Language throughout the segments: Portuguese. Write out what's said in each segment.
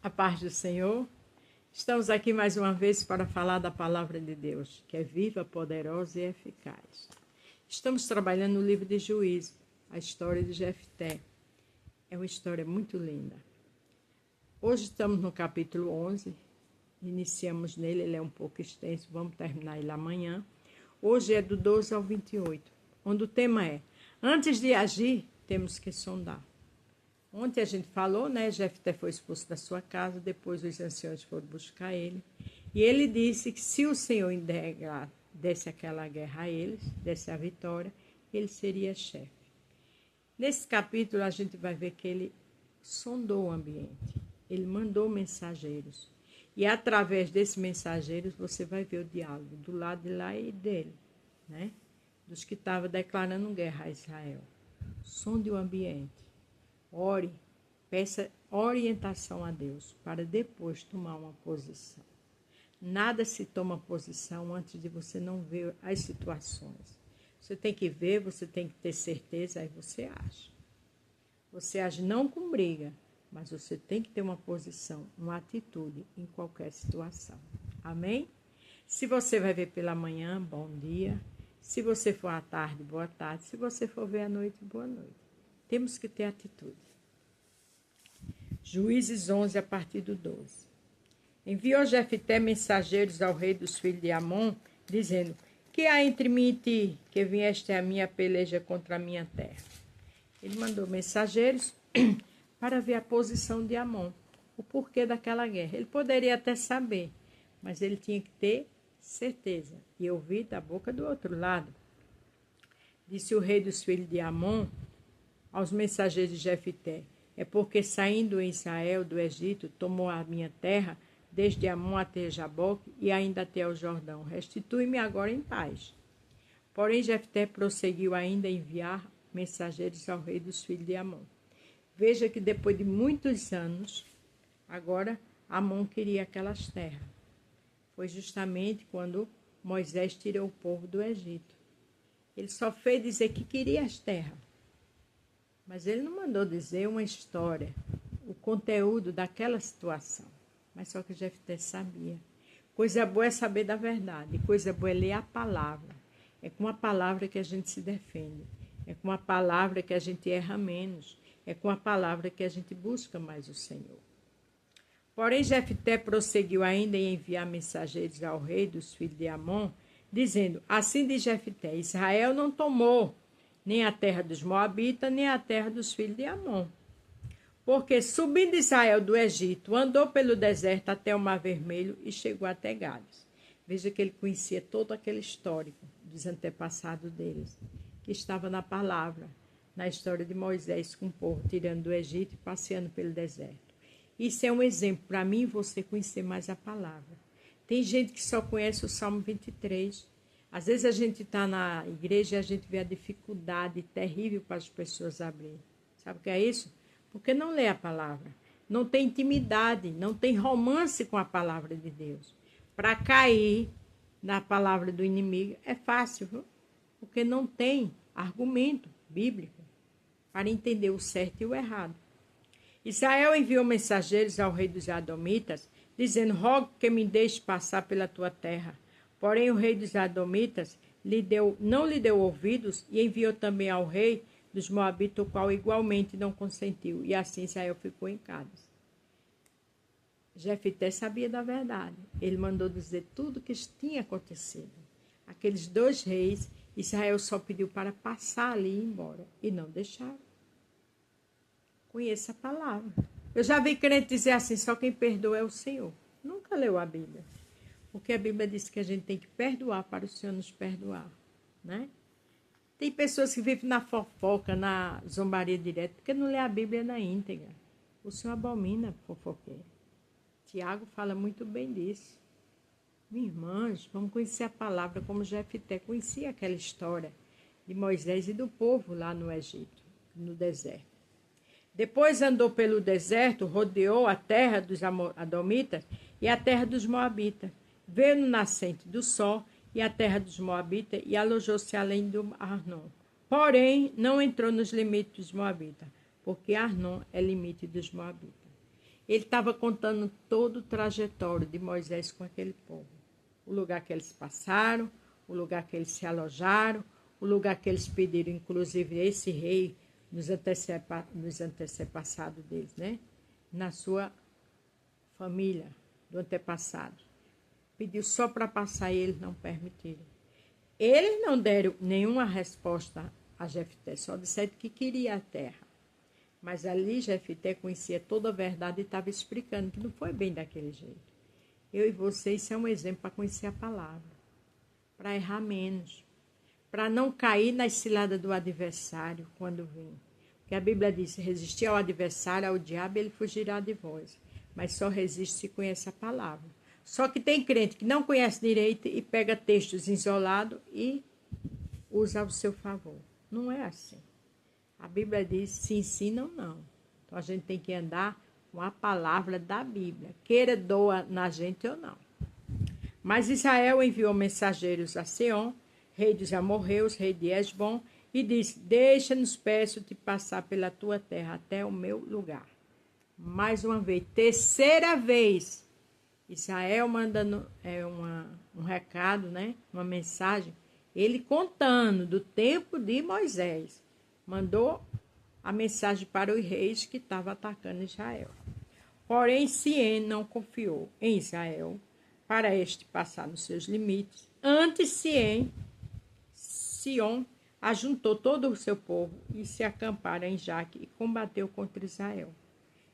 A paz do Senhor. Estamos aqui mais uma vez para falar da palavra de Deus, que é viva, poderosa e eficaz. Estamos trabalhando no livro de Juízes, a história de Jefté. É uma história muito linda. Hoje estamos no capítulo 11, iniciamos nele, ele é um pouco extenso, vamos terminar ele amanhã. Hoje é do 12 ao 28, onde o tema é: antes de agir, temos que sondar. Ontem a gente falou, né? Jefté foi expulso da sua casa, depois os anciãos foram buscar ele. E ele disse que se o Senhor desse aquela guerra a eles, desse a vitória, ele seria chefe. Nesse capítulo a gente vai ver que ele sondou o ambiente, ele mandou mensageiros. E através desses mensageiros você vai ver o diálogo do lado de lá e dele, né? Dos que estavam declarando guerra a Israel. Sonde o ambiente. Ore, peça orientação a Deus para depois tomar uma posição. Nada se toma posição antes de você não ver as situações. Você tem que ver, você tem que ter certeza, aí você age. Você age não com briga, mas você tem que ter uma posição, uma atitude em qualquer situação. Amém? Se você vai ver pela manhã, bom dia. Se você for à tarde, boa tarde. Se você for ver à noite, boa noite. Temos que ter atitude. Juízes 11, a partir do 12. Enviou Jefté mensageiros ao rei dos filhos de Amon, dizendo: que há entre mim e ti, que vieste a minha peleja contra a minha terra? Ele mandou mensageiros para ver a posição de Amon, o porquê daquela guerra. Ele poderia até saber, mas ele tinha que ter certeza e ouvir da boca do outro lado. Disse o rei dos filhos de Amon aos mensageiros de Jefté: é porque saindo Israel do Egito, tomou a minha terra, desde Amon até Jaboque e ainda até o Jordão. Restitui-me agora em paz. Porém, Jefté prosseguiu ainda a enviar mensageiros ao rei dos filhos de Amon. Veja que depois de muitos anos, agora Amon queria aquelas terras. Foi justamente quando Moisés tirou o povo do Egito. Ele só fez dizer que queria as terras. Mas ele não mandou dizer uma história, o conteúdo daquela situação. Mas só que Jefté sabia. Coisa boa é saber da verdade. Coisa boa é ler a palavra. É com a palavra que a gente se defende. É com a palavra que a gente erra menos. É com a palavra que a gente busca mais o Senhor. Porém, Jefté prosseguiu ainda em enviar mensageiros ao rei dos filhos de Amon, dizendo: assim diz Jefté: Israel não tomou nem a terra dos Moabitas, nem a terra dos filhos de Amon. Porque subindo Israel do Egito, andou pelo deserto até o Mar Vermelho e chegou até Gades. Veja que ele conhecia todo aquele histórico dos antepassados deles, que estava na palavra, na história de Moisés com o povo tirando do Egito e passeando pelo deserto. Isso é um exemplo para mim e você conhecer mais a palavra. Tem gente que só conhece o Salmo 23. Às vezes a gente está na igreja e a gente vê a dificuldade terrível para as pessoas abrirem. Sabe o que é isso? Porque não lê a palavra. Não tem intimidade, não tem romance com a palavra de Deus. Para cair na palavra do inimigo é fácil, viu? Porque não tem argumento bíblico para entender o certo e o errado. Israel enviou mensageiros ao rei dos Edomitas, dizendo: rogo que me deixe passar pela tua terra. Porém, o rei dos Edomitas não lhe deu ouvidos e enviou também ao rei dos Moabitas, o qual igualmente não consentiu. E assim Israel ficou em Cádiz. Jefté sabia da verdade. Ele mandou dizer tudo o que tinha acontecido. Aqueles dois reis, Israel só pediu para passar ali e ir embora. E não deixaram. Conheça a palavra. Eu já vi crente dizer assim: só quem perdoa é o Senhor. Nunca leu a Bíblia. Porque a Bíblia diz que a gente tem que perdoar para o Senhor nos perdoar, né? Tem pessoas que vivem na fofoca, na zombaria direta, porque não lê a Bíblia na íntegra. O Senhor abomina fofoqueiro. Tiago fala muito bem disso. Minhas irmãs, vamos conhecer a palavra como Jefté conhecia aquela história de Moisés e do povo lá no Egito, no deserto. Depois andou pelo deserto, rodeou a terra dos Edomitas e a terra dos Moabitas. Veio no nascente do sol e a terra dos Moabitas e alojou-se além do Arnon. Porém, não entrou nos limites dos Moabitas, porque Arnon é limite dos Moabitas. Ele estava contando todo o trajetório de Moisés com aquele povo. O lugar que eles passaram, o lugar que eles se alojaram, o lugar que eles pediram, inclusive esse rei nos antepassados deles, né? Na sua família, do antepassado. Pediu só para passar e eles não permitiram. Eles não deram nenhuma resposta a Jefté, só disseram que queria a terra. Mas ali Jefté conhecia toda a verdade e estava explicando que não foi bem daquele jeito. Eu e você, isso é um exemplo para conhecer a palavra, para errar menos, para não cair na cilada do adversário quando vem. Porque a Bíblia diz, resistir ao adversário, ao diabo, ele fugirá de vós. Mas só resiste se conhece a palavra. Só que tem crente que não conhece direito e pega textos isolados e usa ao seu favor. Não é assim. A Bíblia diz, se ensinam, não. Então a gente tem que andar com a palavra da Bíblia. Queira doa na gente ou não. Mas Israel enviou mensageiros a Seom, rei dos amorreus, rei de Esbom, e disse, deixa-nos, peço-te, passar pela tua terra até o meu lugar. Mais uma vez, terceira vez, Israel mandando um recado, né? Uma mensagem, ele contando do tempo de Moisés, mandou a mensagem para os reis que estavam atacando Israel. Porém, Siém não confiou em Israel para este passar nos seus limites. Antes, Sion ajuntou todo o seu povo e se acamparam em Jaque e combateu contra Israel.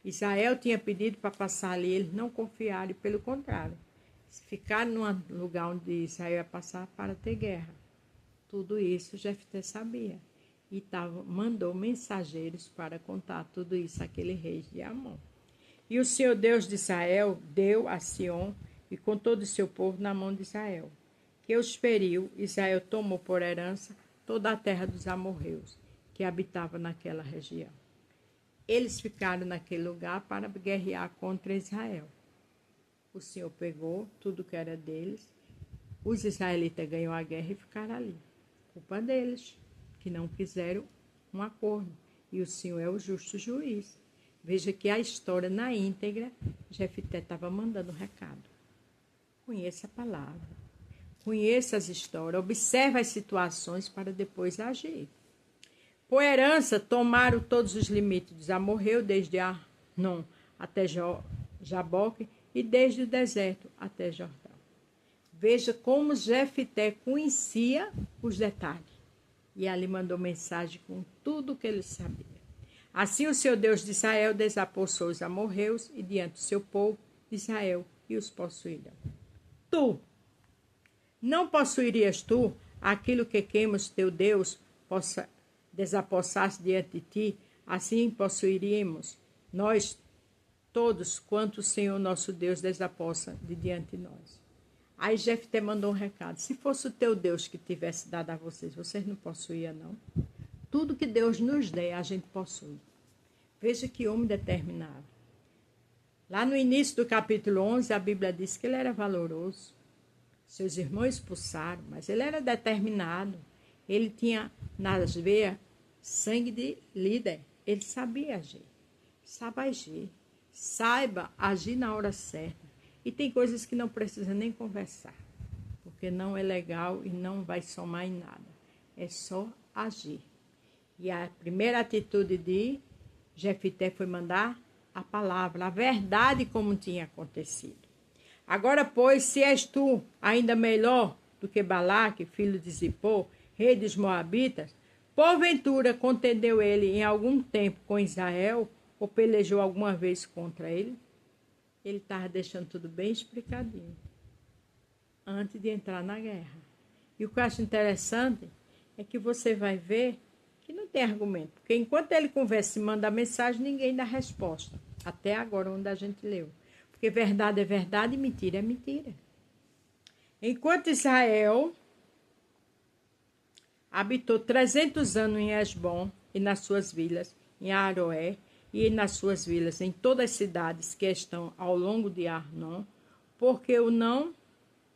Israel tinha pedido para passar ali, eles não confiaram, e pelo contrário, ficaram num lugar onde Israel ia passar para ter guerra. Tudo isso Jefté sabia e mandou mensageiros para contar tudo isso àquele rei de Amon. E o Senhor Deus de Israel deu a Sion e com todo o seu povo na mão de Israel, que os feriu. Israel tomou por herança toda a terra dos amorreus, que habitava naquela região. Eles ficaram naquele lugar para guerrear contra Israel. O Senhor pegou tudo que era deles, os israelitas ganhou a guerra e ficaram ali. Culpa deles, que não quiseram um acordo. E o Senhor é o justo juiz. Veja que a história na íntegra, Jefté estava mandando um recado. Conheça a palavra, conheça as histórias, observe as situações para depois agir. Por herança, tomaram todos os limites dos amorreus, desde Arnon até Jaboque e desde o deserto até Jordão. Veja como Jefté conhecia os detalhes. E ali mandou mensagem com tudo o que ele sabia. Assim o Senhor Deus de Israel desapossou os amorreus e diante do seu povo de Israel e os possuíram. Tu, não possuirias tu aquilo que Quemos teu Deus desapossasse diante de ti, assim possuiríamos nós todos quanto o Senhor nosso Deus desapossa de diante de nós. Aí Jefté mandou um recado, se fosse o teu Deus que tivesse dado a vocês, vocês não possuíam não? Tudo que Deus nos der, a gente possui. Veja que homem determinado. Lá no início do capítulo 11, a Bíblia diz que ele era valoroso. Seus irmãos expulsaram, mas ele era determinado. Ele tinha nas veias sangue de líder. Ele sabia agir. Sabe agir. Saiba agir na hora certa. E tem coisas que não precisa nem conversar. Porque não é legal e não vai somar em nada. É só agir. E a primeira atitude de Jefté foi mandar a palavra, a verdade como tinha acontecido. Agora, pois, se és tu ainda melhor do que Balaque, filho de Zippor, rei dos Moabitas, porventura contendeu ele em algum tempo com Israel ou pelejou alguma vez contra ele? Ele estava deixando tudo bem explicadinho antes de entrar na guerra. E o que eu acho interessante é que você vai ver que não tem argumento. Porque enquanto ele conversa e manda a mensagem, ninguém dá resposta. Até agora, onde a gente leu. Porque verdade é verdade e mentira é mentira. Enquanto Israel habitou 300 anos em Esbom e nas suas vilas, em Aroé e nas suas vilas, em todas as cidades que estão ao longo de Arnon, porque o não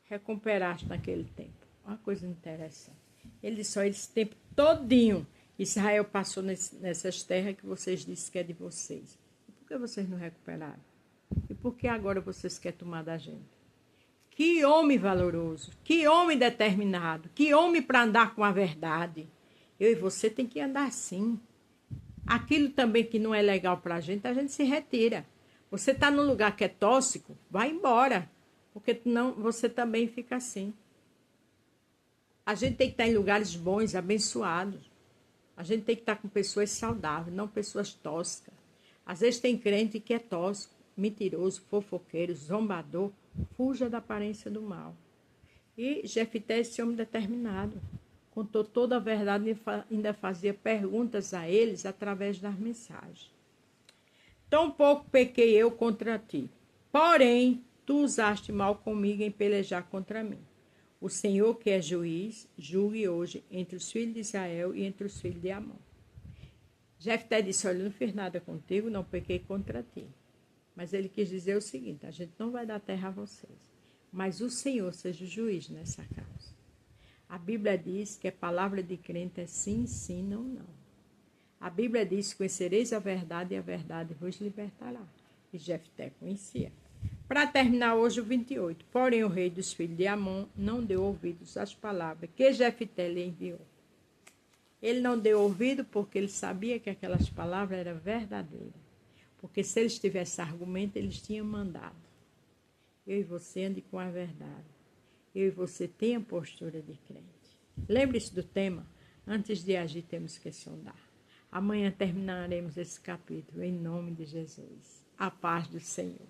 recuperaste naquele tempo. Uma coisa interessante. Ele disse, olha, esse tempo todinho Israel passou nessas terras que vocês disseram que é de vocês. E por que vocês não recuperaram? por que agora vocês querem tomar da gente? Que homem valoroso, que homem determinado, que homem para andar com a verdade. Eu e você tem que andar assim. Aquilo também que não é legal para a gente se retira. Você está num lugar que é tóxico, vai embora, porque não, você também fica assim. A gente tem que estar em lugares bons, abençoados. A gente tem que estar com pessoas saudáveis, não pessoas tóxicas. Às vezes tem crente que é tóxico, mentiroso, fofoqueiro, zombador. Fuja da aparência do mal. E Jefté, esse homem determinado, contou toda a verdade e ainda fazia perguntas a eles através das mensagens. Tão pouco pequei eu contra ti, porém tu usaste mal comigo em pelejar contra mim. O Senhor, que é juiz, julgue hoje entre os filhos de Israel e entre os filhos de Amon. Jefté disse, olha, eu não fiz nada contigo, não pequei contra ti. Mas ele quis dizer o seguinte, a gente não vai dar terra a vocês, mas o Senhor seja o juiz nessa causa. A Bíblia diz que a palavra de crente é sim, sim, não, não. A Bíblia diz, conhecereis a verdade e a verdade vos libertará. E Jefté conhecia. Para terminar hoje o 28. Porém o rei dos filhos de Amon não deu ouvidos às palavras que Jefté lhe enviou. Ele não deu ouvido porque ele sabia que aquelas palavras eram verdadeiras. Porque se eles tivessem argumento, eles tinham mandado. Eu e você ande com a verdade. Eu e você tenha postura de crente. Lembre-se do tema. Antes de agir, temos que sondar. Amanhã terminaremos esse capítulo. Em nome de Jesus. A paz do Senhor.